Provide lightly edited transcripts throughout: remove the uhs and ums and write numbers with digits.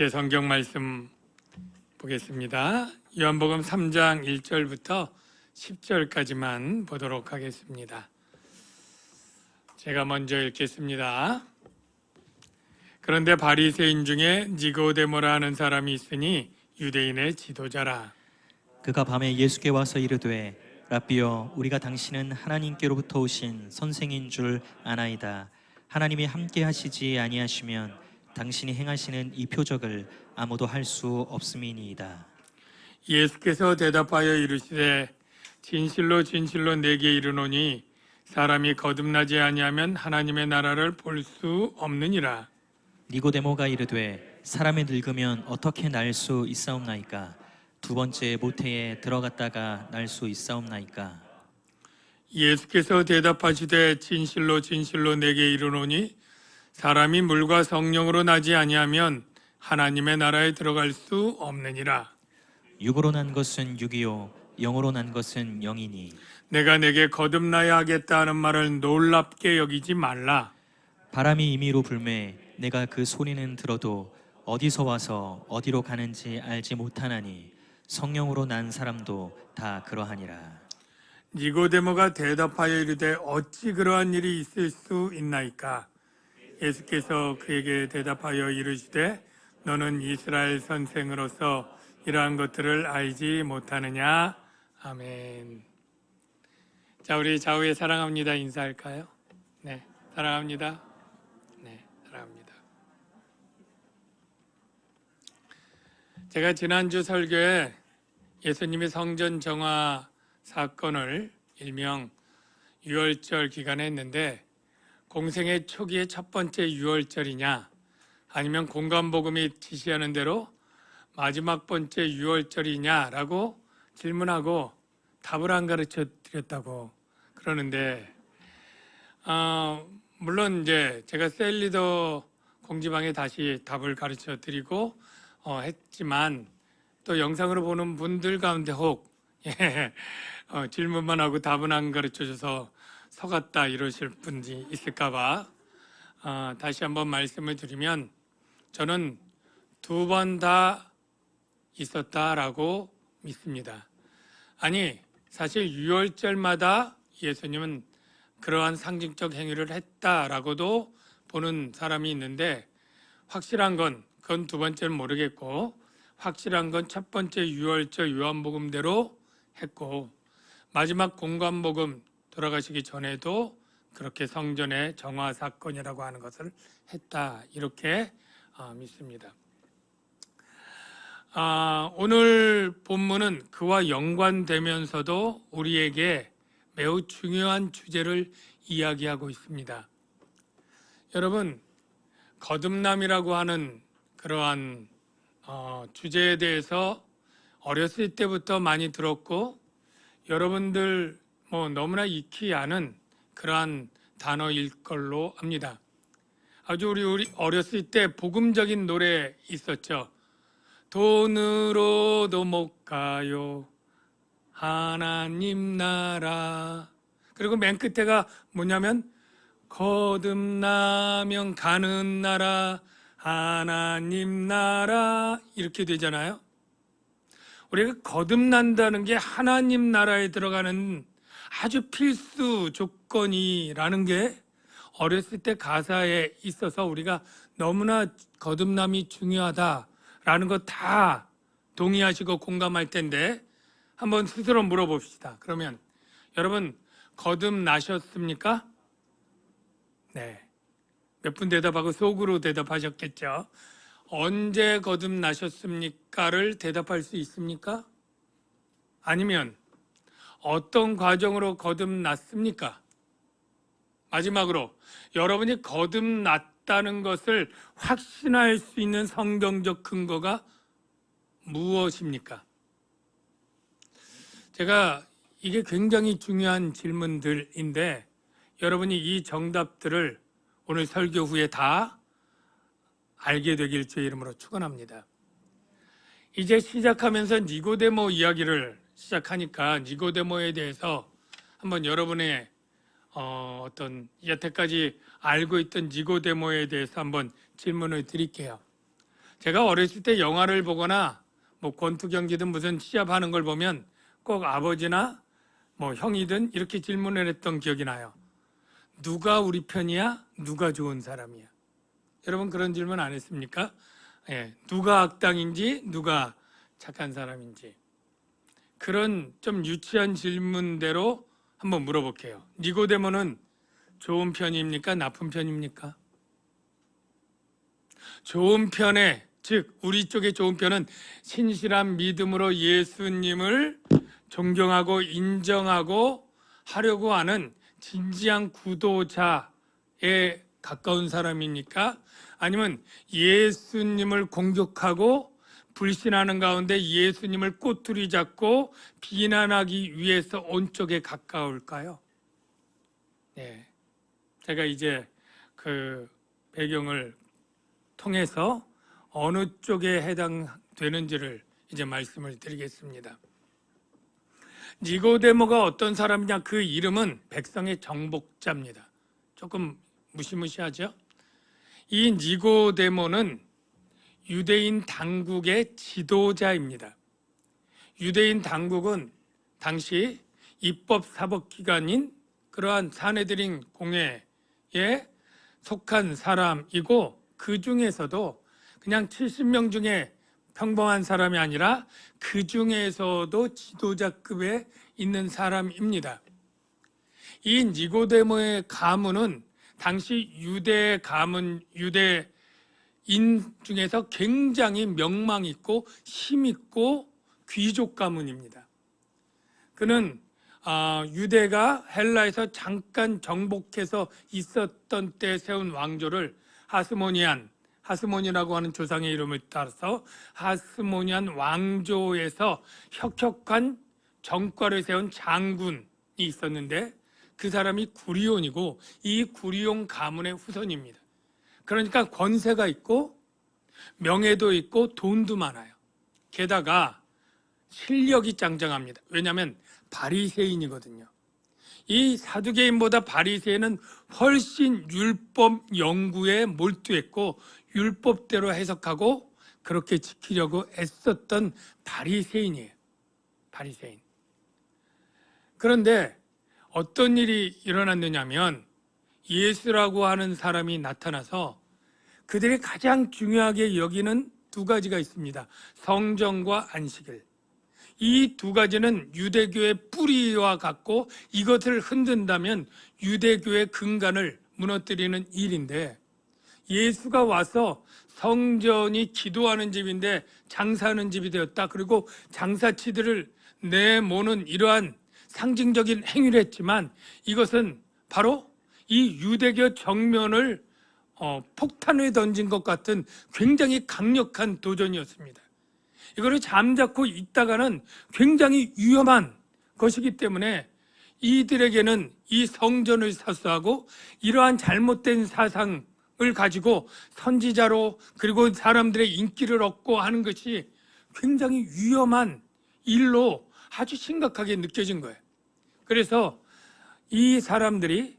성경 말씀 보겠습니다. 요한복음 3장 1절부터 10절까지만 보도록 하겠습니다. 제가 먼저 읽겠습니다. 그런데 바리새인 중에 니고데모라 하는 사람이 있으니 유대인의 지도자라. 그가 밤에 예수께 와서 이르되 랍비여, 우리가 당신은 하나님께로부터 오신 선생인 줄 아나이다. 하나님이 함께 하시지 아니하시면 당신이 행하시는 이 표적을 아무도 할 수 없음이니이다. 예수께서 대답하여 이르시되 진실로 진실로 내게 이르노니 사람이 거듭나지 아니하면 하나님의 나라를 볼 수 없느니라. 니고데모가 이르되 사람이 늙으면 어떻게 날 수 있사옵나이까? 두 번째 모태에 들어갔다가 날 수 있사옵나이까? 예수께서 대답하시되 진실로 진실로 내게 이르노니 사람이 물과 성령으로 나지 아니하면 하나님의 나라에 들어갈 수 없느니라. 육으로 난 것은 육이요 영으로 난 것은 영이니 내가 내게 거듭나야 하겠다 하는 말을 놀랍게 여기지 말라. 바람이 임의로 불매 내가 그 소리는 들어도 어디서 와서 어디로 가는지 알지 못하나니 성령으로 난 사람도 다 그러하니라. 니고데모가 대답하여 이르되 어찌 그러한 일이 있을 수 있나이까? 예수께서 그에게 대답하여 이르시되 너는 이스라엘 선생으로서 이러한 것들을 알지 못하느냐? 아멘. 자, 우리 좌우에 사랑합니다 인사할까요? 네, 사랑합니다. 네, 사랑합니다. 제가 지난주 설교에 예수님이 성전 정화 사건을 일명 유월절 기간에 했는데 공생의 초기의 첫 번째 유월절이냐 아니면 공관복음이 지시하는 대로 마지막 번째 유월절이냐라고 질문하고 답을 안 가르쳐 드렸다고 그러는데 물론 이제 제가 셀리더 공지방에 다시 답을 가르쳐 드리고 했지만 또 영상으로 보는 분들 가운데 혹 질문만 하고 답은 안 가르쳐 줘서 속았다 이러실 분이 있을까봐 다시 한번 말씀을 드리면 저는 두 번 다 있었다라고 믿습니다. 아니 사실 유월절마다 예수님은 그러한 상징적 행위를 했다라고도 보는 사람이 있는데 확실한 건 그건 두 번째는 모르겠고 확실한 건 첫 번째 유월절 요한복음대로 했고 마지막 공관복음 돌아가시기 전에도 그렇게 성전의 정화 사건이라고 하는 것을 했다 이렇게 믿습니다. 오늘 본문은 그와 연관되면서도 우리에게 매우 중요한 주제를 이야기하고 있습니다. 여러분, 거듭남이라고 하는 그러한 주제에 대해서 어렸을 때부터 많이 들었고 여러분들 너무나 익히 아는 그러한 단어일 걸로 압니다. 아주 우리 어렸을 때 복음적인 노래 있었죠. 돈으로도 못 가요 하나님 나라. 그리고 맨 끝에가 뭐냐면 거듭나면 가는 나라 하나님 나라 이렇게 되잖아요. 우리가 거듭난다는 게 하나님 나라에 들어가는 아주 필수 조건이라는 게 어렸을 때 가사에 있어서 우리가 너무나 거듭남이 중요하다라는 거 다 동의하시고 공감할 텐데 한번 스스로 물어봅시다. 그러면 여러분 거듭나셨습니까? 네. 몇 분 대답하고 속으로 대답하셨겠죠. 언제 거듭나셨습니까를 대답할 수 있습니까? 아니면 어떤 과정으로 거듭났습니까? 마지막으로 여러분이 거듭났다는 것을 확신할 수 있는 성경적 근거가 무엇입니까? 제가 이게 굉장히 중요한 질문들인데 여러분이 이 정답들을 오늘 설교 후에 다 알게 되길 주의 이름으로 축원합니다. 이제 시작하면서 니고데모 이야기를 시작하니까 니고데모에 대해서 한번 여러분의 어떤 여태까지 알고 있던 니고데모에 대해서 한번 질문을 드릴게요. 제가 어렸을 때 영화를 보거나 뭐 권투경기든 무슨 시합하는 걸 보면 꼭 아버지나 뭐 형이든 이렇게 질문을 했던 기억이 나요. 누가 우리 편이야? 누가 좋은 사람이야? 여러분 그런 질문 안 했습니까? 예, 누가 악당인지 누가 착한 사람인지. 그런 좀 유치한 질문대로 한번 물어볼게요. 니고데모는 좋은 편입니까? 나쁜 편입니까? 좋은 편에, 즉 우리 쪽의 좋은 편은 신실한 믿음으로 예수님을 존경하고 인정하고 하려고 하는 진지한 구도자에 가까운 사람입니까? 아니면 예수님을 공격하고 불신하는 가운데 예수님을 꼬투리 잡고 비난하기 위해서 온 쪽에 가까울까요? 네, 제가 이제 그 배경을 통해서 어느 쪽에 해당되는지를 이제 말씀을 드리겠습니다. 니고데모가 어떤 사람이냐? 그 이름은 백성의 정복자입니다. 조금 무시무시하죠? 이 니고데모는 유대인 당국의 지도자입니다. 유대인 당국은 당시 입법 사법기관인 그러한 산헤드린 공회에 속한 사람이고, 그 중에서도 그냥 70명 중에 평범한 사람이 아니라 그 중에서도 지도자급에 있는 사람입니다. 이 니고데모의 가문은 당시 유대 가문, 유대인 중에서 굉장히 명망 있고 힘 있고 귀족 가문입니다. 그는 유대가 헬라에서 잠깐 정복해서 있었던 때 세운 왕조를 하스모니라고 하는 조상의 이름을 따라서 하스모니안 왕조에서 혁혁한 정과를 세운 장군이 있었는데, 그 사람이 구리온이고 이 구리온 가문의 후손입니다. 그러니까 권세가 있고 명예도 있고 돈도 많아요. 게다가 실력이 짱짱합니다. 왜냐하면 바리새인이거든요. 이 사두개인보다 바리새인은 훨씬 율법 연구에 몰두했고 율법대로 해석하고 그렇게 지키려고 애썼던 바리새인이에요. 바리새인. 그런데 어떤 일이 일어났느냐면, 예수라고 하는 사람이 나타나서 그들이 가장 중요하게 여기는 두 가지가 있습니다. 성전과 안식일. 이 두 가지는 유대교의 뿌리와 같고 이것을 흔든다면 유대교의 근간을 무너뜨리는 일인데, 예수가 와서 성전이 기도하는 집인데 장사하는 집이 되었다. 그리고 장사치들을 내모는 이러한 상징적인 행위를 했지만, 이것은 바로 이 유대교 정면을 폭탄에 던진 것 같은 굉장히 강력한 도전이었습니다. 이거를 잠자코 있다가는 굉장히 위험한 것이기 때문에 이들에게는 이 성전을 사수하고 이러한 잘못된 사상을 가지고 선지자로 그리고 사람들의 인기를 얻고 하는 것이 굉장히 위험한 일로 아주 심각하게 느껴진 거예요. 그래서 이 사람들을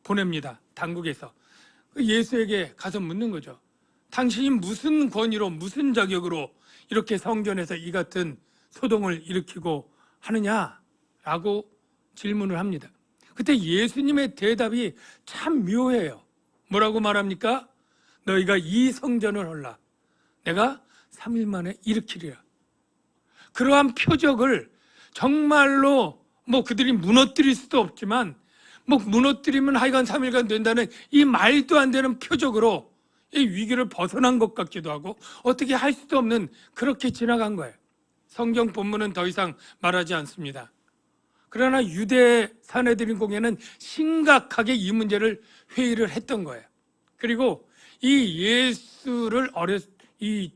보냅니다. 당국에서. 예수에게 가서 묻는 거죠. 당신이 무슨 권위로 무슨 자격으로 이렇게 성전에서 이 같은 소동을 일으키고 하느냐라고 질문을 합니다. 그때 예수님의 대답이 참 묘해요. 뭐라고 말합니까? 너희가 이 성전을 헐라 내가 3일 만에 일으키리라. 그러한 표적을 정말로 그들이 무너뜨릴 수도 없지만 무너뜨리면 하여간 3일간 된다는 이 말도 안 되는 표적으로 이 위기를 벗어난 것 같기도 하고 어떻게 할 수도 없는, 그렇게 지나간 거예요. 성경 본문은 더 이상 말하지 않습니다. 그러나 유대 산헤드린 공회는 심각하게 이 문제를 회의를 했던 거예요. 그리고 이 예수를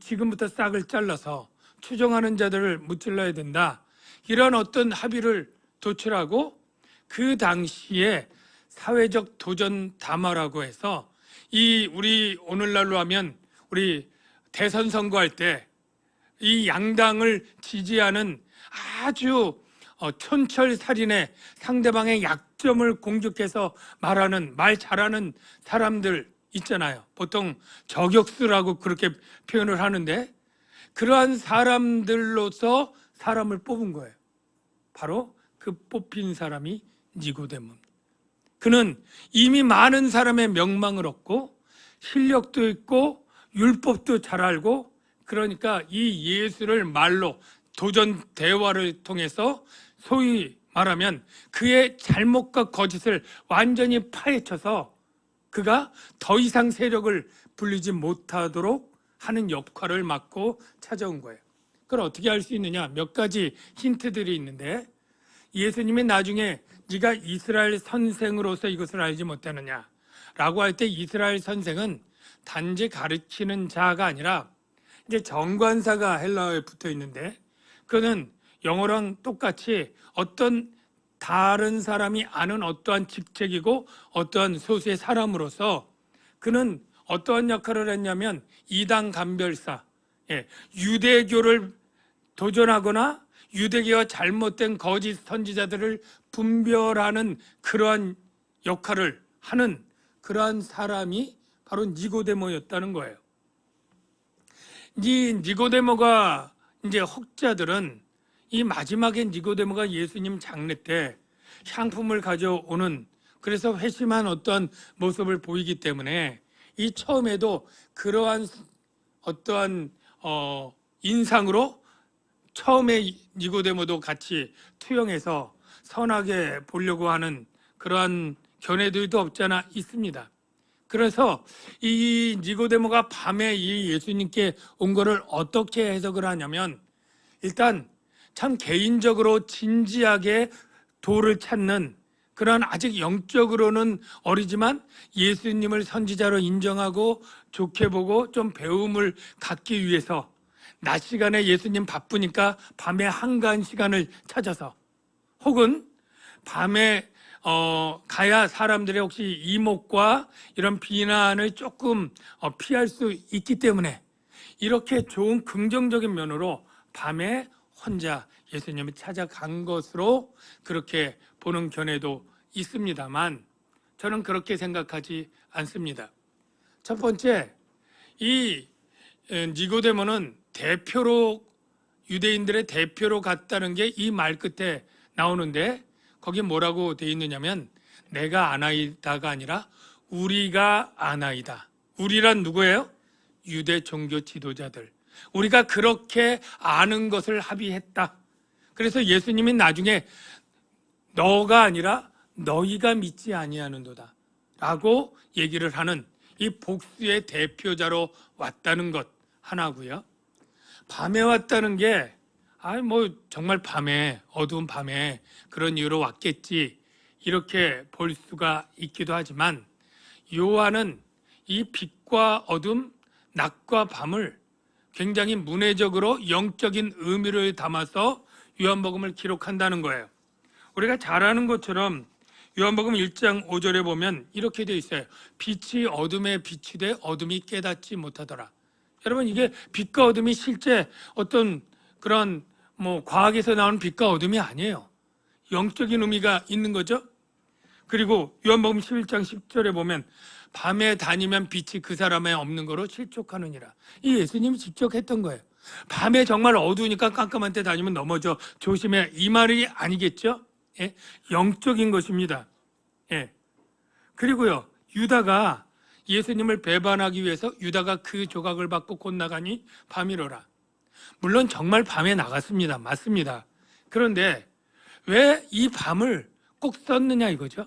지금부터 싹을 잘라서 추종하는 자들을 무찔러야 된다, 이런 어떤 합의를 도출하고, 그 당시에 사회적 도전 담화라고 해서 우리 오늘날로 하면 우리 대선 선거할 때 이 양당을 지지하는 아주 촌철살인의 상대방의 약점을 공격해서 말 잘하는 사람들, 있잖아요. 보통 저격수라고 그렇게 표현을 하는데 그러한 사람들로서 사람을 뽑은 거예요. 바로 그 뽑힌 사람이 니고데모. 그는 이미 많은 사람의 명망을 얻고 실력도 있고 율법도 잘 알고, 그러니까 이 예수를 말로 도전 대화를 통해서 소위 말하면 그의 잘못과 거짓을 완전히 파헤쳐서 그가 더 이상 세력을 불리지 못하도록 하는 역할을 맡고 찾아온 거예요. 그걸 어떻게 알 수 있느냐? 몇 가지 힌트들이 있는데, 예수님이 나중에 네가 이스라엘 선생으로서 이것을 알지 못하느냐 라고 할 때, 이스라엘 선생은 단지 가르치는 자가 아니라 이제 정관사가 헬라어에 붙어 있는데, 그는 영어랑 똑같이 어떤 다른 사람이 아는 어떠한 직책이고 어떠한 소수의 사람으로서 그는 어떠한 역할을 했냐면 이당 감별사, 유대교를 도전하거나 유대교와 잘못된 거짓 선지자들을 분별하는 그러한 역할을 하는 그러한 사람이 바로 니고데모였다는 거예요. 이 니고데모가 이제 혹자들은 이 마지막에 니고데모가 예수님 장례 때 향품을 가져오는, 그래서 회심한 어떠한 모습을 보이기 때문에 이 처음에도 그러한 어떠한 인상으로 처음에 니고데모도 같이 투영해서 선하게 보려고 하는 그러한 견해들도 없지 않아 있습니다. 그래서 이 니고데모가 밤에 이 예수님께 온 것을 어떻게 해석을 하냐면, 일단 참 개인적으로 진지하게 도를 찾는 그런 아직 영적으로는 어리지만 예수님을 선지자로 인정하고 좋게 보고 좀 배움을 갖기 위해서 낮 시간에 예수님 바쁘니까 밤에 한가한 시간을 찾아서, 혹은 밤에 가야 사람들의 혹시 이목과 이런 비난을 조금 피할 수 있기 때문에 이렇게 좋은 긍정적인 면으로 밤에 혼자 예수님을 찾아간 것으로 그렇게 보는 견해도 있습니다만, 저는 그렇게 생각하지 않습니다. 첫 번째, 이 니고데모는 대표로, 유대인들의 대표로 갔다는 게 이 말 끝에 나오는데, 거기 뭐라고 돼 있느냐면 내가 아나이다가 아니라 우리가 아나이다. 우리란 누구예요? 유대 종교 지도자들. 우리가 그렇게 아는 것을 합의했다. 그래서 예수님이 나중에 너가 아니라 너희가 믿지 아니하는도다 라고 얘기를 하는 이 복수의 대표자로 왔다는 것 하나고요. 밤에 왔다는 게 정말 밤에, 어두운 밤에 그런 이유로 왔겠지, 이렇게 볼 수가 있기도 하지만, 요한은 이 빛과 어둠, 낮과 밤을 굉장히 문해적으로 영적인 의미를 담아서 요한복음을 기록한다는 거예요. 우리가 잘 아는 것처럼 요한복음 1장 5절에 보면 이렇게 되어 있어요. 빛이 어둠에 비치되 어둠이 깨닫지 못하더라. 여러분, 이게 빛과 어둠이 실제 어떤 그런 과학에서 나오는 빛과 어둠이 아니에요. 영적인 의미가 있는 거죠. 그리고 요한복음 11장 10절에 보면 밤에 다니면 빛이 그 사람에 없는 거로 실족하느니라. 이 예수님이 직접 했던 거예요. 밤에 정말 어두우니까 깜깜한 데 다니면 넘어져 조심해, 이 말이 아니겠죠? 예? 영적인 것입니다. 예. 그리고요, 유다가 예수님을 배반하기 위해서 유다가 그 조각을 받고 곧 나가니 밤이로라. 물론 정말 밤에 나갔습니다. 맞습니다. 그런데 왜 이 밤을 꼭 썼느냐 이거죠.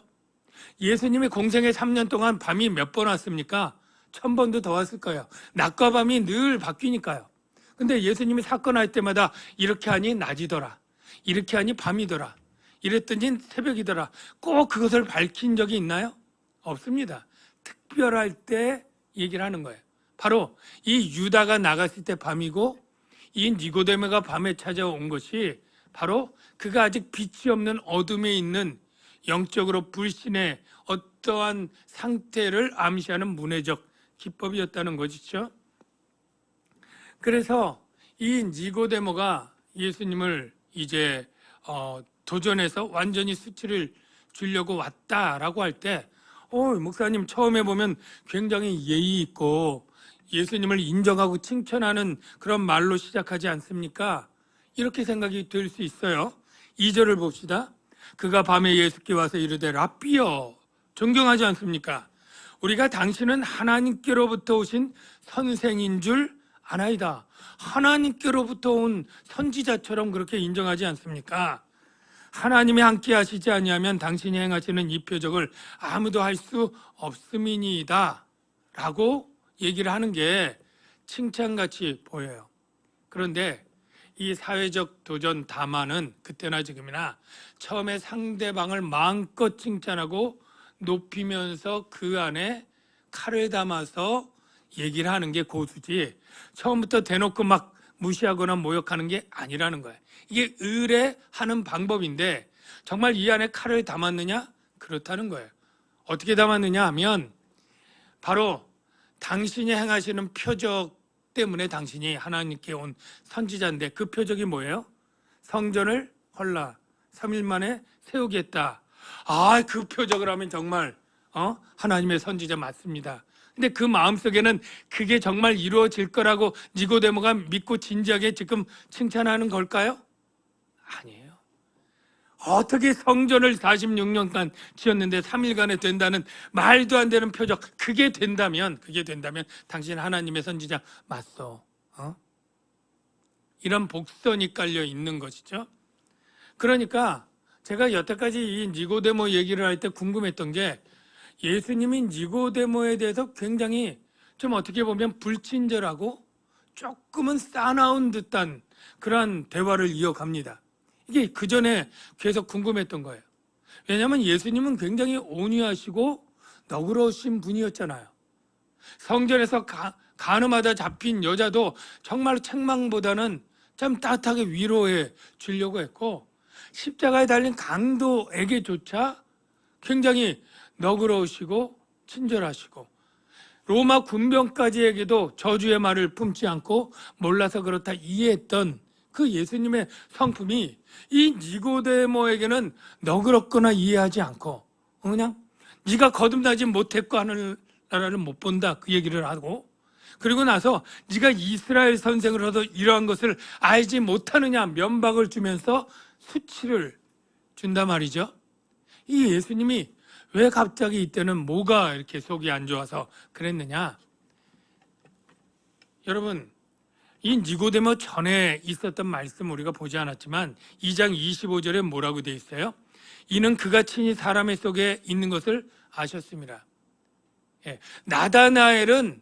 예수님이 공생의 3년 동안 밤이 몇 번 왔습니까? 1000번도 더 왔을 거예요. 낮과 밤이 늘 바뀌니까요. 근데 예수님이 사건 할 때마다 이렇게 하니 낮이더라, 이렇게 하니 밤이더라, 이랬더니 새벽이더라, 꼭 그것을 밝힌 적이 있나요? 없습니다. 특별할 때 얘기를 하는 거예요. 바로 이 유다가 나갔을 때 밤이고, 이 니고데모가 밤에 찾아온 것이 바로 그가 아직 빛이 없는 어둠에 있는 영적으로 불신의 어떠한 상태를 암시하는 문해적 기법이었다는 것이죠. 그래서 이 니고데모가 예수님을 이제 도전해서 완전히 수치를 주려고 왔다라고 할 때 목사님 처음에 보면 굉장히 예의 있고 예수님을 인정하고 칭찬하는 그런 말로 시작하지 않습니까? 이렇게 생각이 될 수 있어요. 2절을 봅시다. 그가 밤에 예수께 와서 이르되 랍비여, 존경하지 않습니까? 우리가 당신은 하나님께로부터 오신 선생인 줄 아나이다. 하나님께로부터 온 선지자처럼 그렇게 인정하지 않습니까? 하나님이 함께 하시지 아니하면 당신이 행하시는 이 표적을 아무도 할 수 없음이니이다 라고 얘기를 하는 게 칭찬같이 보여요. 그런데 이 사회적 도전 담화는 그때나 지금이나 처음에 상대방을 마음껏 칭찬하고 높이면서 그 안에 칼을 담아서 얘기를 하는 게 고수지, 처음부터 대놓고 막 무시하거나 모욕하는 게 아니라는 거예요. 이게 의뢰하는 방법인데 정말 이 안에 칼을 담았느냐? 그렇다는 거예요. 어떻게 담았느냐 하면 바로 당신이 행하시는 표적 때문에 당신이 하나님께 온 선지자인데, 그 표적이 뭐예요? 성전을 헐라 3일 만에 세우겠다. 그 표적을 하면 정말 하나님의 선지자 맞습니다. 근데 그 마음속에는 그게 정말 이루어질 거라고 니고데모가 믿고 진지하게 지금 칭찬하는 걸까요? 아니에요. 어떻게 성전을 46년간 지었는데 3일간에 된다는 말도 안 되는 표적, 그게 된다면 당신 하나님의 선지자 맞소. 이런 복선이 깔려 있는 것이죠. 그러니까 제가 여태까지 이 니고데모 얘기를 할 때 궁금했던 게, 예수님이 니고데모에 대해서 굉장히 좀 어떻게 보면 불친절하고 조금은 싸나운 듯한 그러한 대화를 이어갑니다. 이게 그 전에 계속 궁금했던 거예요. 왜냐하면 예수님은 굉장히 온유하시고 너그러우신 분이었잖아요. 성전에서 간음하다 잡힌 여자도 정말 책망보다는 참 따뜻하게 위로해 주려고 했고, 십자가에 달린 강도에게조차 굉장히 너그러우시고 친절하시고, 로마 군병까지에게도 저주의 말을 품지 않고 몰라서 그렇다 이해했던 그 예수님의 성품이 이 니고데모에게는 너그럽거나 이해하지 않고 그냥 네가 거듭나지 못했고 하늘나라를 못 본다, 그 얘기를 하고, 그리고 나서 네가 이스라엘 선생으로서 이러한 것을 알지 못하느냐 면박을 주면서 수치를 준단 말이죠. 이 예수님이 왜 갑자기 이때는 뭐가 이렇게 속이 안 좋아서 그랬느냐? 여러분, 이 니고데모 전에 있었던 말씀 우리가 보지 않았지만 2장 25절에 뭐라고 되어 있어요? 이는 그가 친히 사람의 속에 있는 것을 아셨습니다. 나다나엘은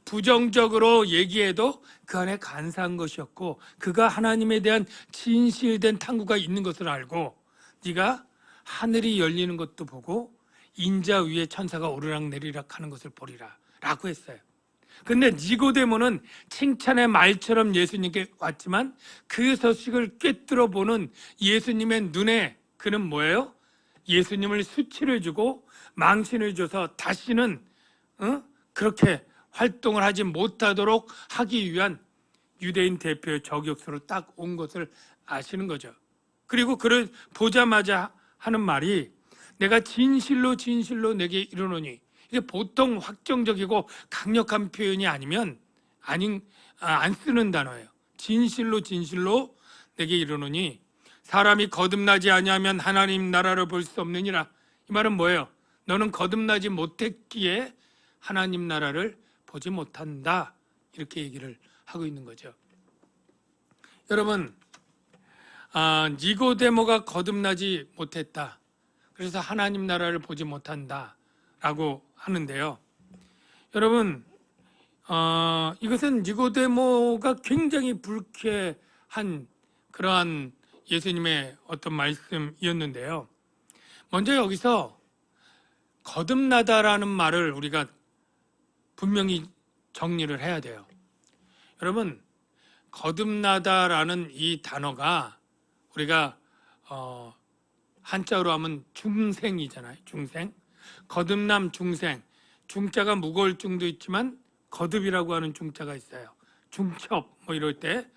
부정적으로 얘기해도 그 안에 간사한 것이었고, 그가 하나님에 대한 진실된 탐구가 있는 것을 알고, 네가 하늘이 열리는 것도 보고 인자 위에 천사가 오르락내리락 하는 것을 보리라 라고 했어요. 근데 니고데모는 칭찬의 말처럼 예수님께 왔지만 그 소식을 꿰뚫어 보는 예수님의 눈에 그는 뭐예요? 예수님을 수치를 주고 망신을 줘서 다시는 그렇게 활동을 하지 못하도록 하기 위한 유대인 대표의 저격수로 딱 온 것을 아시는 거죠. 그리고 그를 보자마자 하는 말이 내가 진실로 내게 이르노니, 이게 보통 확정적이고 강력한 표현이 아니면 안 쓰는 단어예요. 진실로 내게 이르노니 사람이 거듭나지 아니하면 하나님 나라를 볼 수 없느니라. 이 말은 뭐예요? 너는 거듭나지 못했기에 하나님 나라를 보지 못한다, 이렇게 얘기를 하고 있는 거죠. 여러분, 니고데모가 거듭나지 못했다, 그래서 하나님 나라를 보지 못한다 라고 하는데요. 여러분, 이것은 니고데모가 굉장히 불쾌한 그러한 예수님의 어떤 말씀이었는데요. 먼저 여기서 거듭나다라는 말을 우리가 분명히 정리를 해야 돼요. 여러분, 거듭나다라는 이 단어가 우리가 한자로 하면 중생이잖아요. 중생. 거듭남 중생. 중자가 무거울 중도 있지만 거듭이라고 하는 중자가 있어요. 중첩 뭐 이럴 때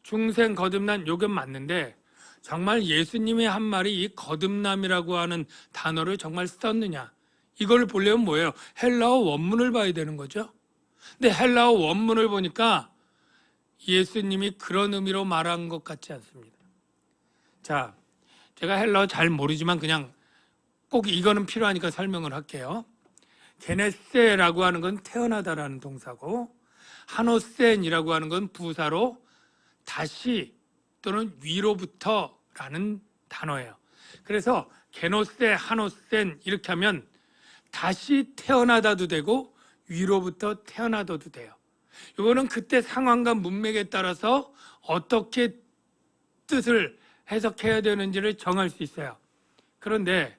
중생 거듭난 요건 맞는데, 정말 예수님의 한 말이 이 거듭남이라고 하는 단어를 정말 썼느냐, 이걸 보려면 뭐예요? 헬라어 원문을 봐야 되는 거죠. 근데 헬라어 원문을 보니까 예수님이 그런 의미로 말한 것 같지 않습니다. 자, 제가 헬라어 잘 모르지만 그냥 꼭 이거는 필요하니까 설명을 할게요. 게네세라고 하는 건 태어나다라는 동사고, 하노센이라고 하는 건 부사로 다시 또는 위로부터라는 단어예요. 그래서 게노세, 하노센 이렇게 하면 다시 태어나다도 되고 위로부터 태어나다도 돼요. 이거는 그때 상황과 문맥에 따라서 어떻게 뜻을 해석해야 되는지를 정할 수 있어요. 그런데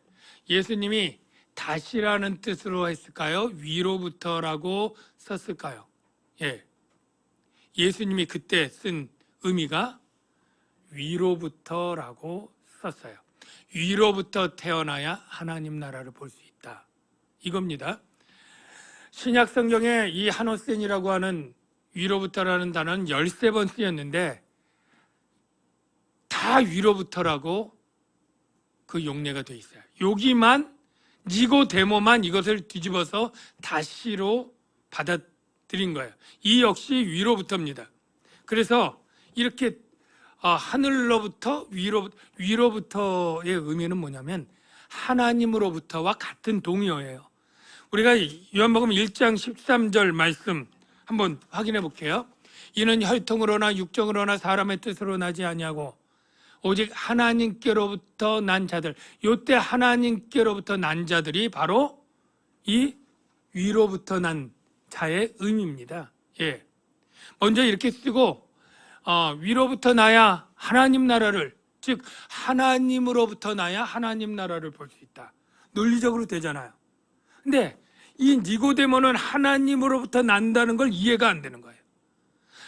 예수님이 다시라는 뜻으로 했을까요? 위로부터라고 썼을까요? 예. 예수님이 그때 쓴 의미가 위로부터라고 썼어요. 위로부터 태어나야 하나님 나라를 볼 수 있다. 이겁니다. 신약 성경에 이 하노센이라고 하는 위로부터라는 단어는 13번 쓰였는데 다 위로부터라고 그 용례가 돼 있어요. 여기만 니고데모만 이것을 뒤집어서 다시로 받아들인 거예요. 이 역시 위로부터입니다. 그래서 이렇게 하늘로부터 위로부터의 의미는 뭐냐면 하나님으로부터와 같은 동의어예요. 우리가 요한복음 1장 13절 말씀 한번 확인해 볼게요. 이는 혈통으로나 육정으로나 사람의 뜻으로 나지 아니하고 오직 하나님께로부터 난 자들. 이때 하나님께로부터 난 자들이 바로 이 위로부터 난 자의 의미입니다. 예. 먼저 이렇게 쓰고 위로부터 나야 하나님 나라를, 즉 하나님으로부터 나야 하나님 나라를 볼 수 있다. 논리적으로 되잖아요. 근데 이 니고데모는 하나님으로부터 난다는 걸 이해가 안 되는 거예요.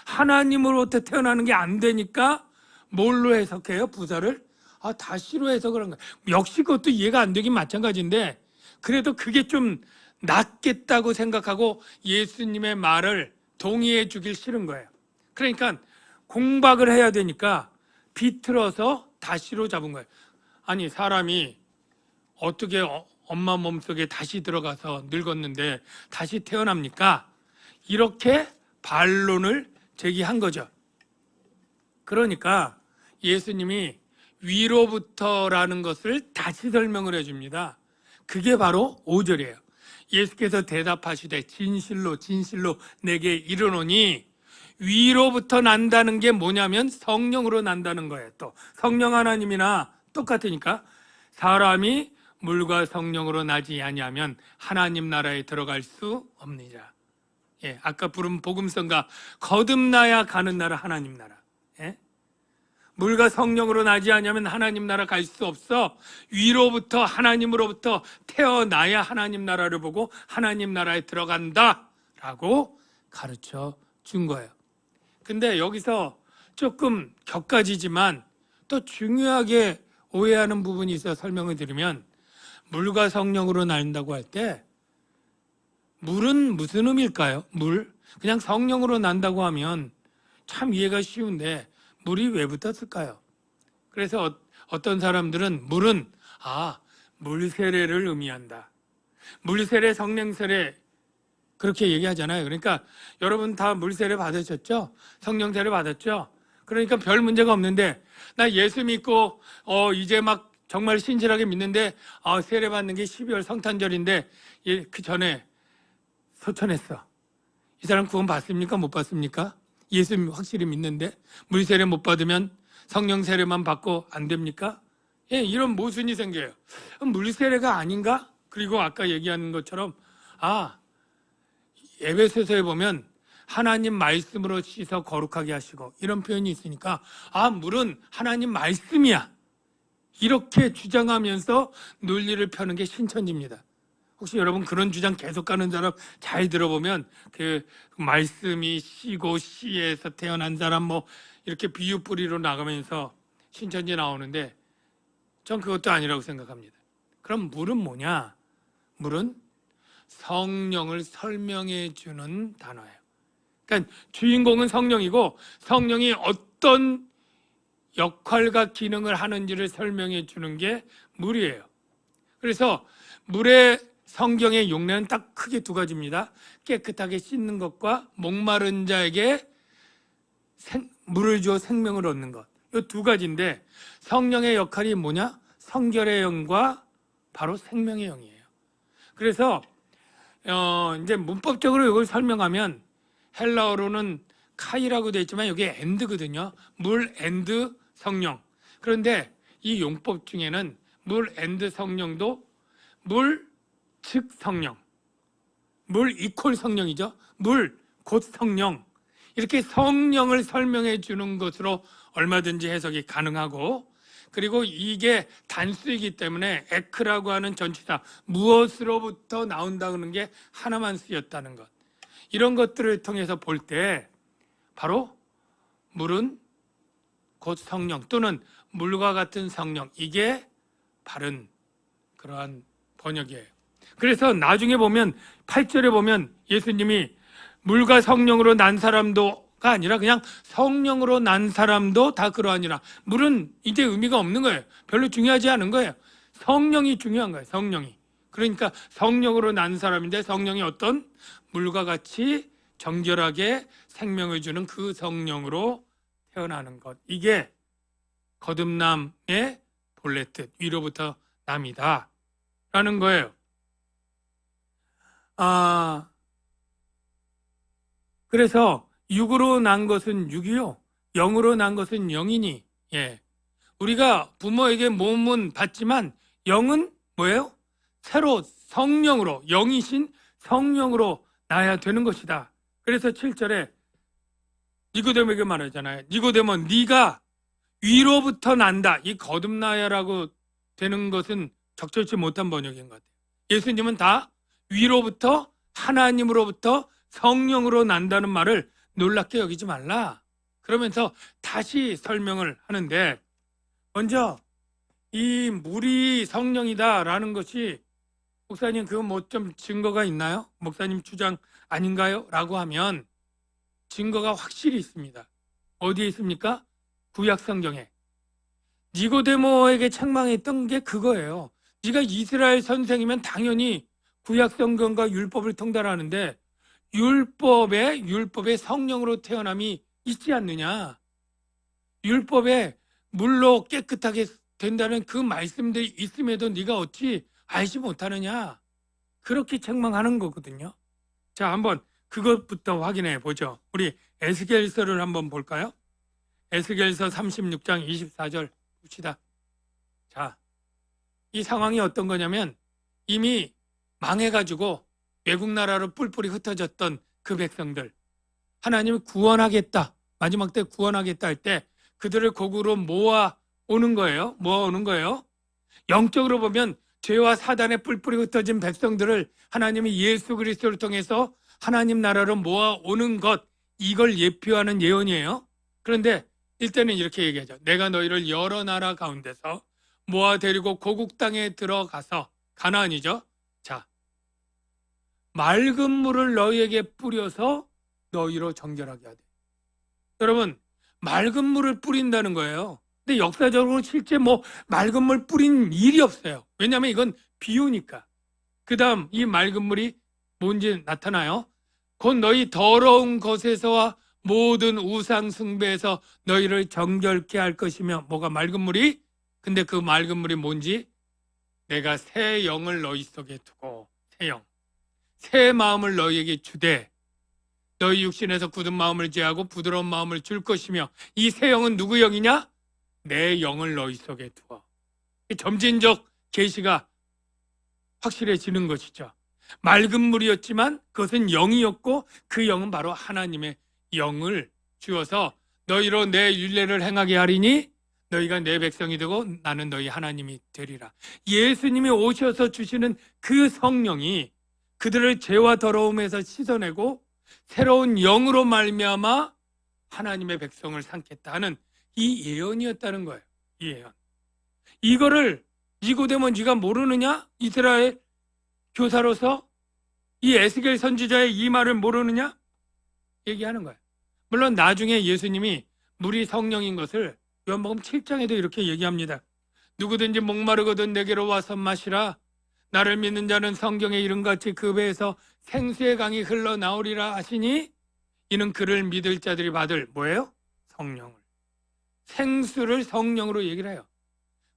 하나님으로부터 태어나는 게 안 되니까 뭘로 해석해요? 부사를? 다시로 해석을 한 거예요. 역시 그것도 이해가 안 되긴 마찬가지인데 그래도 그게 좀 낫겠다고 생각하고 예수님의 말을 동의해 주길 싫은 거예요. 그러니까 공박을 해야 되니까 비틀어서 다시로 잡은 거예요. 아니 사람이 어떻게 엄마 몸속에 다시 들어가서 늙었는데 다시 태어납니까? 이렇게 반론을 제기한 거죠. 그러니까 예수님이 위로부터라는 것을 다시 설명을 해줍니다. 그게 바로 5절이에요. 예수께서 대답하시되 진실로 진실로 내게 이르노니 위로부터 난다는 게 뭐냐면 성령으로 난다는 거예요. 또 성령 하나님이나 똑같으니까 사람이 물과 성령으로 나지 아니하면 하나님 나라에 들어갈 수 없느니라. 예, 아까 부른 복음성가 거듭나야 가는 나라 하나님 나라. 예? 물과 성령으로 나지 아니하면 하나님 나라 갈 수 없어. 위로부터 하나님으로부터 태어나야 하나님 나라를 보고 하나님 나라에 들어간다라고 가르쳐 준 거예요. 근데 여기서 조금 격가지지만 또 중요하게 오해하는 부분이 있어 설명을 드리면 물과 성령으로 난다고 할 때 물은 무슨 의미일까요? 물? 그냥 성령으로 난다고 하면 참 이해가 쉬운데 물이 왜 붙었을까요? 그래서 어떤 사람들은 물은 물세례를 의미한다. 물세례, 성령세례 그렇게 얘기하잖아요. 그러니까 여러분 다 물세례 받으셨죠? 성령세례 받았죠? 그러니까 별 문제가 없는데 나 예수 믿고 이제 막 정말 신실하게 믿는데 세례 받는 게 12월 성탄절인데 그 전에 소천했어. 이 사람 구원 받습니까? 못 받습니까? 예수 확실히 믿는데 물세례 못 받으면 성령 세례만 받고 안 됩니까? 예, 이런 모순이 생겨요. 물세례가 아닌가? 그리고 아까 얘기한 것처럼 에베소서에 보면 하나님 말씀으로 씻어 거룩하게 하시고 이런 표현이 있으니까 물은 하나님 말씀이야. 이렇게 주장하면서 논리를 펴는 게 신천지입니다. 혹시 여러분 그런 주장 계속 가는 사람 잘 들어보면 그 말씀이 씨고 씨에서 태어난 사람 뭐 이렇게 비유 뿌리로 나가면서 신천지 나오는데 전 그것도 아니라고 생각합니다. 그럼 물은 뭐냐? 물은 성령을 설명해 주는 단어예요. 그러니까 주인공은 성령이고 성령이 어떤 역할과 기능을 하는지를 설명해 주는 게 물이에요. 그래서 물의 성경의 용례는 딱 크게 두 가지입니다. 깨끗하게 씻는 것과 목마른 자에게 물을 주어 생명을 얻는 것. 이 두 가지인데 성령의 역할이 뭐냐? 성결의 영과 바로 생명의 영이에요. 그래서 이제 문법적으로 이걸 설명하면 헬라어로는 카이라고 되어 있지만 여기 엔드거든요. 물 앤드 성령. 그런데 이 용법 중에는 물 앤드 성령도 물 즉 성령, 물 이퀄 성령이죠. 물 곧 성령. 이렇게 성령을 설명해 주는 것으로 얼마든지 해석이 가능하고, 그리고 이게 단수이기 때문에 에크라고 하는 전치사, 무엇으로부터 나온다는 게 하나만 쓰였다는 것, 이런 것들을 통해서 볼 때 바로 물은 곧 성령 또는 물과 같은 성령, 이게 바른 그러한 번역이에요. 그래서 나중에 보면 8절에 보면 예수님이 물과 성령으로 난 사람도가 아니라 그냥 성령으로 난 사람도 다 그러하니라. 물은 이제 의미가 없는 거예요. 별로 중요하지 않은 거예요. 성령이 중요한 거예요. 성령이. 그러니까 성령으로 난 사람인데 성령이 어떤 물과 같이 정결하게 생명을 주는 그 성령으로 태어나는 것. 이게 거듭남의 본래 뜻, 위로부터 남이다 라는 거예요. 그래서 육으로 난 것은 육이요, 영으로 난 것은 영이니. 우리가 부모에게 몸은 받지만 영은 뭐예요? 새로 성령으로, 영이신 성령으로 나야 되는 것이다. 그래서 7절에 니고데모에게 말하잖아요. 니고데모, 네가 위로부터 난다. 이 거듭나야라고 되는 것은 적절치 못한 번역인 것 같아요. 예수님은 다 위로부터, 하나님으로부터 성령으로 난다는 말을 놀랍게 여기지 말라. 그러면서 다시 설명을 하는데, 먼저 이 물이 성령이다라는 것이, 목사님 그거 뭐 좀 증거가 있나요? 목사님 주장 아닌가요? 라고 하면 증거가 확실히 있습니다. 어디에 있습니까? 구약 성경에. 니고데모에게 책망했던 게 그거예요. 네가 이스라엘 선생이면 당연히 구약 성경과 율법을 통달하는데 율법에 성령으로 태어남이 있지 않느냐? 율법에 물로 깨끗하게 된다는 그 말씀들이 있음에도 네가 어찌 알지 못하느냐? 그렇게 책망하는 거거든요. 자, 한번 그것부터 확인해 보죠. 우리 에스겔서를 한번 볼까요? 에스겔서 36장 24절 봅시다. 자, 이 상황이 어떤 거냐면 이미 망해가지고 외국 나라로 뿔뿔이 흩어졌던 그 백성들, 하나님이 구원하겠다, 마지막 때 구원하겠다 할 때 그들을 곡으로 모아오는 거예요. 영적으로 보면 죄와 사단에 뿔뿔이 흩어진 백성들을 하나님이 예수 그리스도를 통해서 하나님 나라로 모아오는 것, 이걸 예표하는 예언이에요. 그런데 일단은 이렇게 얘기하죠. 내가 너희를 여러 나라 가운데서 모아 데리고 고국 땅에 들어가서, 가나안이죠. 자, 맑은 물을 너희에게 뿌려서 너희로 정결하게 하되. 여러분, 맑은 물을 뿌린다는 거예요. 근데 역사적으로 실제 맑은 물 뿌린 일이 없어요. 왜냐하면 이건 비유니까. 그 다음 이 맑은 물이 뭔지 나타나요. 곧 너희 더러운 것에서와 모든 우상 숭배에서 너희를 정결케 할 것이며. 뭐가 맑은 물이? 근데 그 맑은 물이 뭔지? 내가 새 영을 너희 속에 두고, 새 영, 새 마음을 너희에게 주되 너희 육신에서 굳은 마음을 제하고 부드러운 마음을 줄 것이며. 이 새 영은 누구 영이냐? 내 영을 너희 속에 두어. 점진적 계시가 확실해지는 것이죠. 맑은 물이었지만 그것은 영이었고 그 영은 바로 하나님의 영을 주어서 너희로 내 율례를 행하게 하리니 너희가 내 백성이 되고 나는 너희 하나님이 되리라. 예수님이 오셔서 주시는 그 성령이 그들을 죄와 더러움에서 씻어내고 새로운 영으로 말미암아 하나님의 백성을 삼겠다 하는 이 예언이었다는 거예요. 이 예언. 이거를 니고데모 네가 모르느냐? 이스라엘 교사로서 이 에스겔 선지자의 이 말을 모르느냐? 얘기하는 거예요. 물론 나중에 예수님이 물이 성령인 것을 요한복음 7장에도 이렇게 얘기합니다. 누구든지 목마르거든 내게로 와서 마시라. 나를 믿는 자는 성경의 이름같이 그 배에서 생수의 강이 흘러나오리라 하시니 이는 그를 믿을 자들이 받을 뭐예요? 성령을. 생수를 성령으로 얘기를 해요.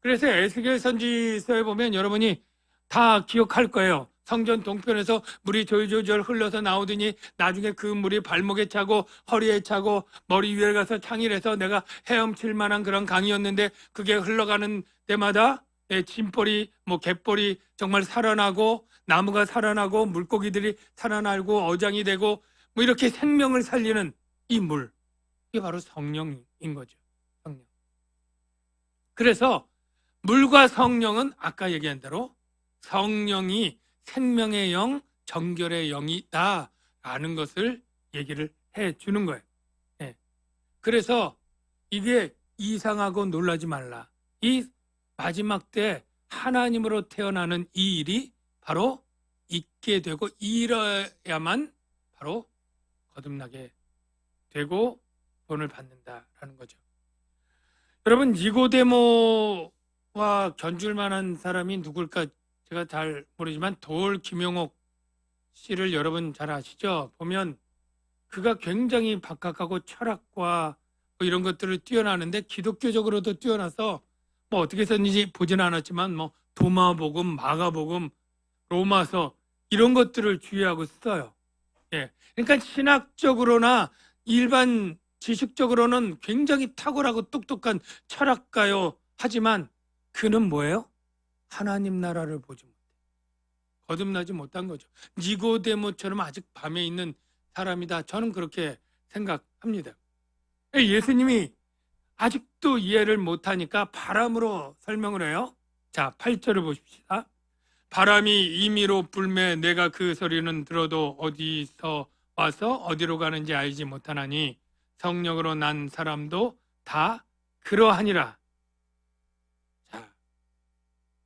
그래서 에스겔 선지서에 보면 여러분이 다 기억할 거예요. 성전 동편에서 물이 졸졸졸 흘러서 나오더니 나중에 그 물이 발목에 차고 허리에 차고 머리 위에 가서 창일해서 내가 헤엄칠 만한 그런 강이었는데 그게 흘러가는 때마다 짐벌이 갯벌이 정말 살아나고 나무가 살아나고 물고기들이 살아나고 어장이 되고 이렇게 생명을 살리는 이 물, 이게 바로 성령인 거죠. 성령. 그래서 물과 성령은 아까 얘기한 대로 성령이 생명의 영, 정결의 영이다 라는 것을 얘기를 해 주는 거예요. 예. 그래서 이게 이상하고 놀라지 말라. 이 마지막 때 하나님으로 태어나는 이 일이 바로 있게 되고 이뤄야만 바로 거듭나게 되고 돈을 받는다라는 거죠. 여러분, 니고데모와 견줄 만한 사람이 누굴까 제가 잘 모르지만 도올 김용옥 씨를 여러분 잘 아시죠? 보면 그가 굉장히 박학하고 철학과 이런 것들을 뛰어나는데 기독교적으로도 뛰어나서 어떻게 썼는지 보진 않았지만 도마복음, 마가복음, 로마서 이런 것들을 주의하고 써요. 예. 그러니까 신학적으로나 일반 지식적으로는 굉장히 탁월하고 똑똑한 철학가요. 하지만 그는 뭐예요? 하나님 나라를 보지 못해. 거듭나지 못한 거죠. 니고데모처럼 아직 밤에 있는 사람이다. 저는 그렇게 생각합니다. 예수님이 아직도 이해를 못하니까 바람으로 설명을 해요. 자, 8절을 보십시다. 바람이 임의로 불매 내가 그 소리는 들어도 어디서 와서 어디로 가는지 알지 못하나니 성령으로 난 사람도 다 그러하니라. 자,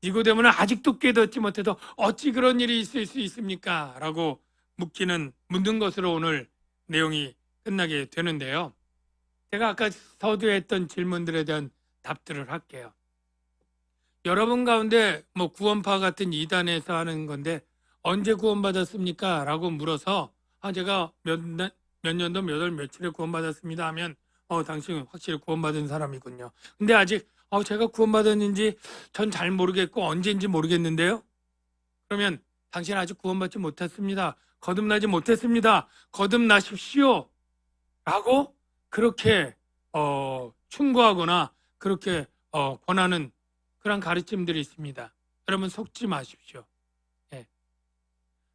니고데모는 아직도 깨닫지 못해서 어찌 그런 일이 있을 수 있습니까? 라고 묻는 것으로 오늘 내용이 끝나게 되는데요. 제가 아까 서두에 했던 질문들에 대한 답들을 할게요. 여러분 가운데 구원파 같은 이단에서 하는 건데 언제 구원받았습니까? 라고 물어서 제가 몇 년도 몇 월 며칠에 구원받았습니다 하면 당신 확실히 구원받은 사람이군요. 근데 아직 제가 구원받았는지 전 잘 모르겠고 언제인지 모르겠는데요. 그러면 당신 아직 구원받지 못했습니다. 거듭나지 못했습니다. 거듭나십시오. 라고 그렇게 충고하거나 그렇게 권하는 그런 가르침들이 있습니다. 여러분 속지 마십시오. 예.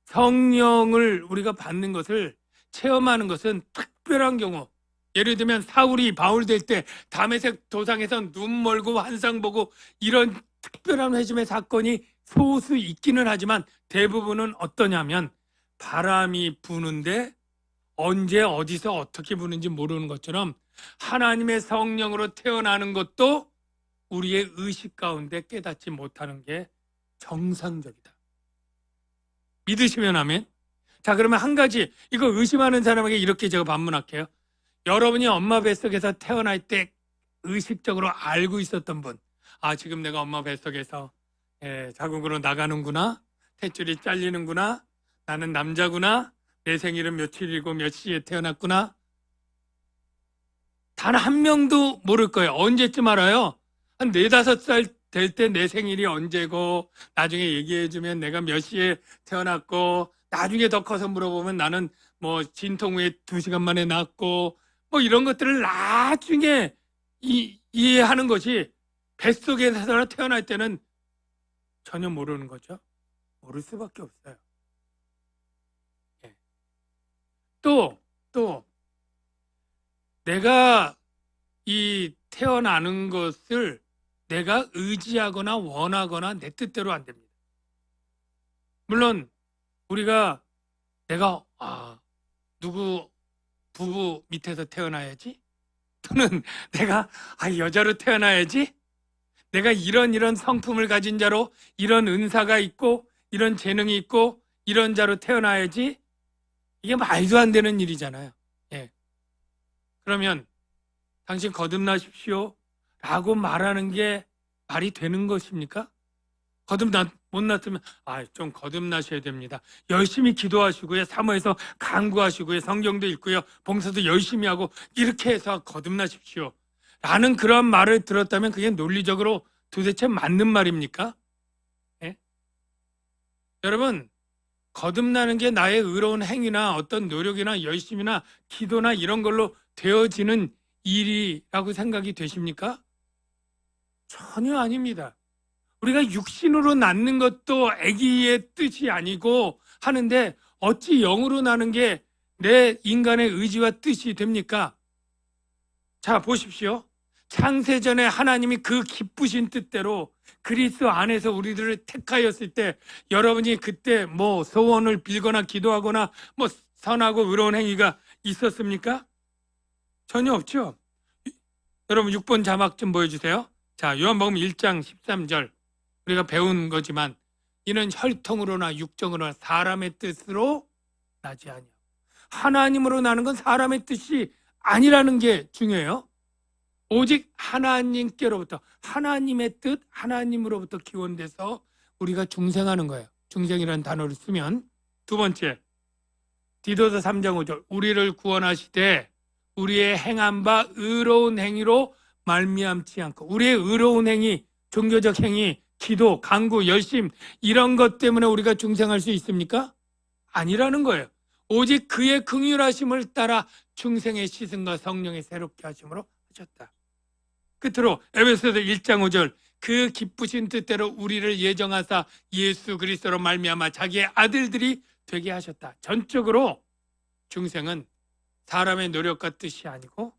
성령을 우리가 받는 것을 체험하는 것은 특별한 경우, 예를 들면 사울이 바울 될 때 다메섹 도상에서 눈 멀고 환상 보고 이런 특별한 회심의 사건이 소수 있기는 하지만 대부분은 어떠냐면 바람이 부는데 언제 어디서 어떻게 부는지 모르는 것처럼 하나님의 성령으로 태어나는 것도 우리의 의식 가운데 깨닫지 못하는 게 정상적이다. 믿으시면 아멘. 자, 그러면 한 가지 이거 의심하는 사람에게 이렇게 제가 반문할게요. 여러분이 엄마 뱃속에서 태어날 때 의식적으로 알고 있었던 분, 지금 내가 엄마 뱃속에서 자궁으로 나가는구나, 탯줄이 잘리는구나, 나는 남자구나, 내 생일은 며칠이고 몇 시에 태어났구나. 단 한 명도 모를 거예요. 언제쯤 알아요? 한 4-5살 될 때 내 생일이 언제고 나중에 얘기해주면 내가 몇 시에 태어났고 나중에 더 커서 물어보면 나는 진통 후에 2시간 만에 낳았고 이런 것들을 나중에 이해하는 것이 뱃속에서 태어날 때는 전혀 모르는 거죠. 모를 수밖에 없어요. 또 내가 이 태어나는 것을 내가 의지하거나 원하거나 내 뜻대로 안 됩니다. 물론 내가 누구 부부 밑에서 태어나야지, 또는 내가 여자로 태어나야지, 내가 이런 성품을 가진 자로 이런 은사가 있고 이런 재능이 있고 이런 자로 태어나야지, 이게 말도 안 되는 일이잖아요. 예. 그러면 당신 거듭나십시오 라고 말하는 게 말이 되는 것입니까? 못났으면 좀 거듭나셔야 됩니다. 열심히 기도하시고요. 사모해서 간구하시고요. 성경도 읽고요. 봉사도 열심히 하고 이렇게 해서 거듭나십시오. 라는 그런 말을 들었다면 그게 논리적으로 도대체 맞는 말입니까? 예? 여러분, 거듭나는 게 나의 의로운 행위나 어떤 노력이나 열심이나 기도나 이런 걸로 되어지는 일이라고 생각이 되십니까? 전혀 아닙니다. 우리가 육신으로 낳는 것도 아기의 뜻이 아니고 하는데 어찌 영으로 나는 게 내 인간의 의지와 뜻이 됩니까? 자, 보십시오. 창세전에 하나님이 그 기쁘신 뜻대로 그리스도 안에서 우리들을 택하였을 때 여러분이 그때 뭐 소원을 빌거나 기도하거나 뭐 선하고 의로운 행위가 있었습니까? 전혀 없죠. 여러분 6번 자막 좀 보여주세요. 자, 요한복음 1장 13절 우리가 배운 거지만 이는 혈통으로나 육정으로나 사람의 뜻으로 나지 아니하고 하나님으로 나는 건 사람의 뜻이 아니라는 게 중요해요. 오직 하나님께로부터 하나님의 뜻, 하나님으로부터 기원돼서 우리가 중생하는 거예요. 중생이라는 단어를 쓰면. 두 번째, 디도서 3장 5절 우리를 구원하시되 우리의 행한 바 의로운 행위로 말미암지 않고 우리의 의로운 행위, 종교적 행위, 기도, 간구, 열심 이런 것 때문에 우리가 중생할 수 있습니까? 아니라는 거예요. 오직 그의 긍휼하심을 따라 중생의 시승과 성령의 새롭게 하심으로 하셨다. 끝으로 에베소서 1장 5절 그 기쁘신 뜻대로 우리를 예정하사 예수 그리스도로 말미암아 자기의 아들들이 되게 하셨다. 전적으로 중생은 사람의 노력과 뜻이 아니고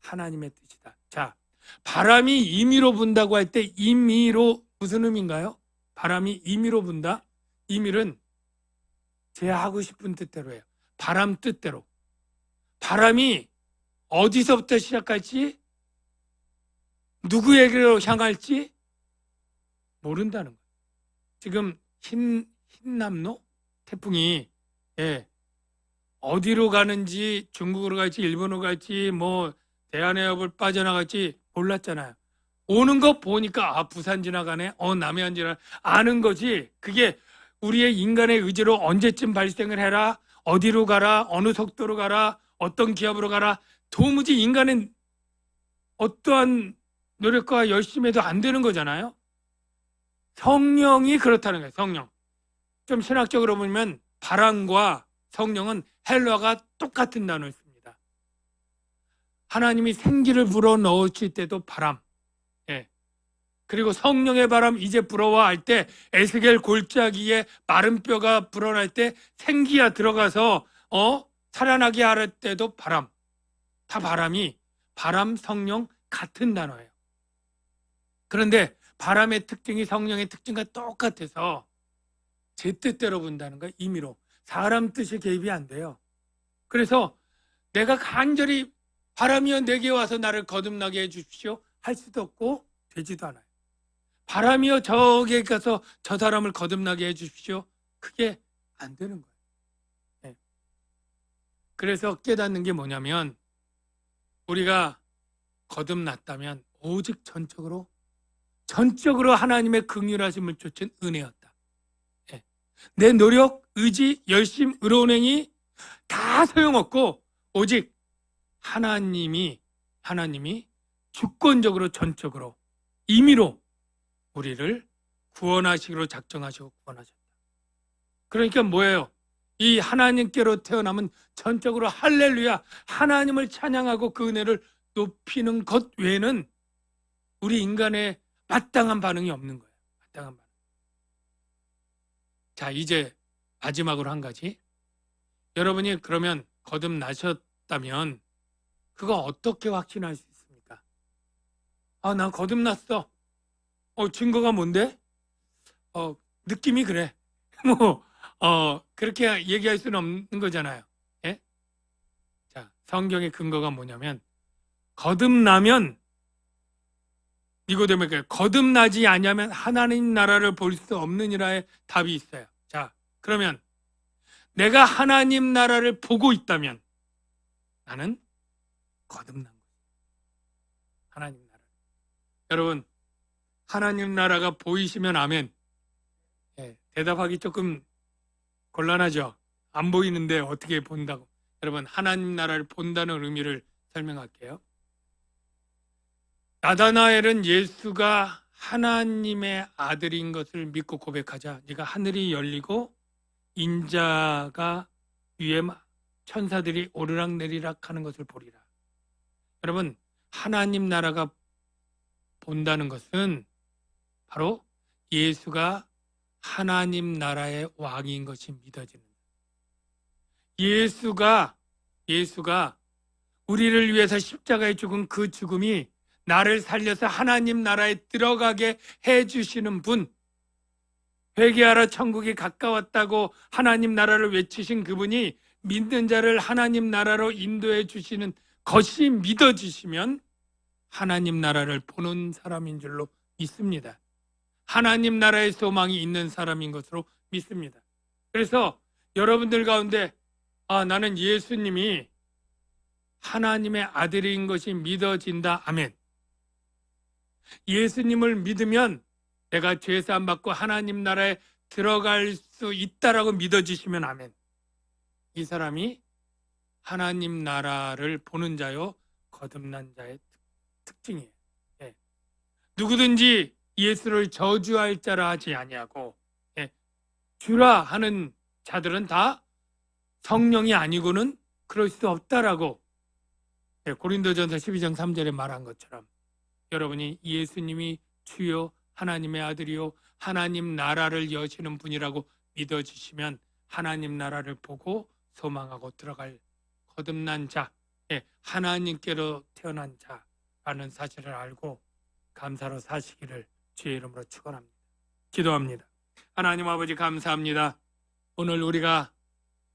하나님의 뜻이다. 자, 바람이 임의로 분다고 할 때 임의로 무슨 의미인가요? 바람이 임의로 분다? 임의는 제 하고 싶은 뜻대로 해요. 바람 뜻대로. 바람이 어디서부터 시작할지 누구에게로 향할지 모른다는 거예요. 지금 흰남노 태풍이 어디로 가는지 중국으로 갈지 일본으로 갈지 뭐 대한해협을 빠져나갈지 몰랐잖아요. 오는 거 보니까 부산 지나가네, 남해안 지나가네 아는 거지. 그게 우리의 인간의 의지로 언제쯤 발생을 해라, 어디로 가라, 어느 속도로 가라, 어떤 기압으로 가라 도무지 인간은 어떠한 노력과 열심에도 안 되는 거잖아요. 성령이 그렇다는 거예요. 성령. 좀 신학적으로 보면 바람과 성령은 헬라어가 똑같은 단어였습니다. 하나님이 생기를 불어넣으실 때도 바람. 그리고 성령의 바람 이제 불어와 할 때 에스겔 골짜기에 마른 뼈가 불어날 때 생기가 들어가서 살아나게 할 때도 바람. 다 바람이 바람, 성령 같은 단어예요. 그런데 바람의 특징이 성령의 특징과 똑같아서 제 뜻대로 본다는 거예요. 임의로. 사람 뜻이 개입이 안 돼요. 그래서 내가 간절히 바람이여 내게 와서 나를 거듭나게 해주십시오 할 수도 없고 되지도 않아요. 바람이여 저기에 가서 저 사람을 거듭나게 해주십시오. 그게 안 되는 거예요. 그래서 깨닫는 게 뭐냐면 우리가 거듭났다면 오직 전적으로 하나님의 긍휼하심을 쫓은 은혜였다. 내 노력, 의지, 열심, 의로운 행위 다 소용없고 오직 하나님이 주권적으로 전적으로 임의로 우리를 구원하시기로 작정하시고 구원하셨다. 그러니까 뭐예요? 이 하나님께로 태어남은 전적으로 할렐루야 하나님을 찬양하고 그 은혜를 높이는 것 외에는 우리 인간의 마땅한 반응이 없는 거예요. 마땅한 반응. 자, 이제 마지막으로 한 가지. 여러분이 그러면 거듭나셨다면 그거 어떻게 확신할 수 있습니까? 난 거듭났어. 증거가 뭔데? 느낌이 그래. 그렇게 얘기할 수는 없는 거잖아요. 예? 자, 성경의 근거가 뭐냐면 거듭나면 니고데모에게 거듭나지 아니하면 하나님 나라를 볼 수 없느니라의 답이 있어요. 자, 그러면 내가 하나님 나라를 보고 있다면 나는 거듭난 거예요. 하나님 나라. 여러분, 하나님 나라가 보이시면 아멘. 대답하기 조금 곤란하죠. 안 보이는데 어떻게 본다고. 여러분, 하나님 나라를 본다는 의미를 설명할게요. 나다나엘은 예수가 하나님의 아들인 것을 믿고 고백하자 네가 하늘이 열리고 인자가 위에 천사들이 오르락내리락 하는 것을 보리라. 여러분, 하나님 나라가 본다는 것은 바로 예수가 하나님 나라의 왕인 것이 믿어지는 예수가 우리를 위해서 십자가에 죽은 그 죽음이 나를 살려서 하나님 나라에 들어가게 해주시는 분, 회개하라 천국이 가까웠다고 하나님 나라를 외치신 그분이 믿는 자를 하나님 나라로 인도해 주시는 것이 믿어지시면 하나님 나라를 보는 사람인 줄로 믿습니다. 하나님 나라의 소망이 있는 사람인 것으로 믿습니다. 그래서 여러분들 가운데 나는 예수님이 하나님의 아들인 것이 믿어진다. 아멘. 예수님을 믿으면 내가 죄사함 받고 하나님 나라에 들어갈 수 있다라고 믿어지시면 아멘. 이 사람이 하나님 나라를 보는 자요 거듭난 자의 특징이에요. 예. 누구든지 예수를 저주할 자라 하지 아니하고 주라 하는 자들은 다 성령이 아니고는 그럴 수 없다라고 고린도전서 12장 3절에 말한 것처럼 여러분이 예수님이 주요 하나님의 아들이요 하나님 나라를 여시는 분이라고 믿어주시면 하나님 나라를 보고 소망하고 들어갈 거듭난 자, 하나님께로 태어난 자라는 사실을 알고 감사로 사시기를 주의 이름으로 축원합니다. 기도합니다. 하나님 아버지 감사합니다. 오늘 우리가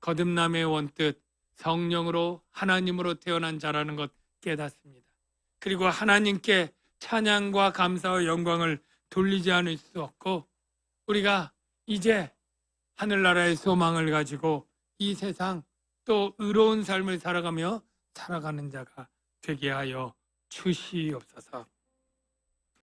거듭남의 원뜻 성령으로 하나님으로 태어난 자라는 것 깨닫습니다. 그리고 하나님께 찬양과 감사와 영광을 돌리지 않을 수 없고 우리가 이제 하늘나라의 소망을 가지고 이 세상 또 의로운 삶을 살아가며 살아가는 자가 되게 하여 주시옵소서.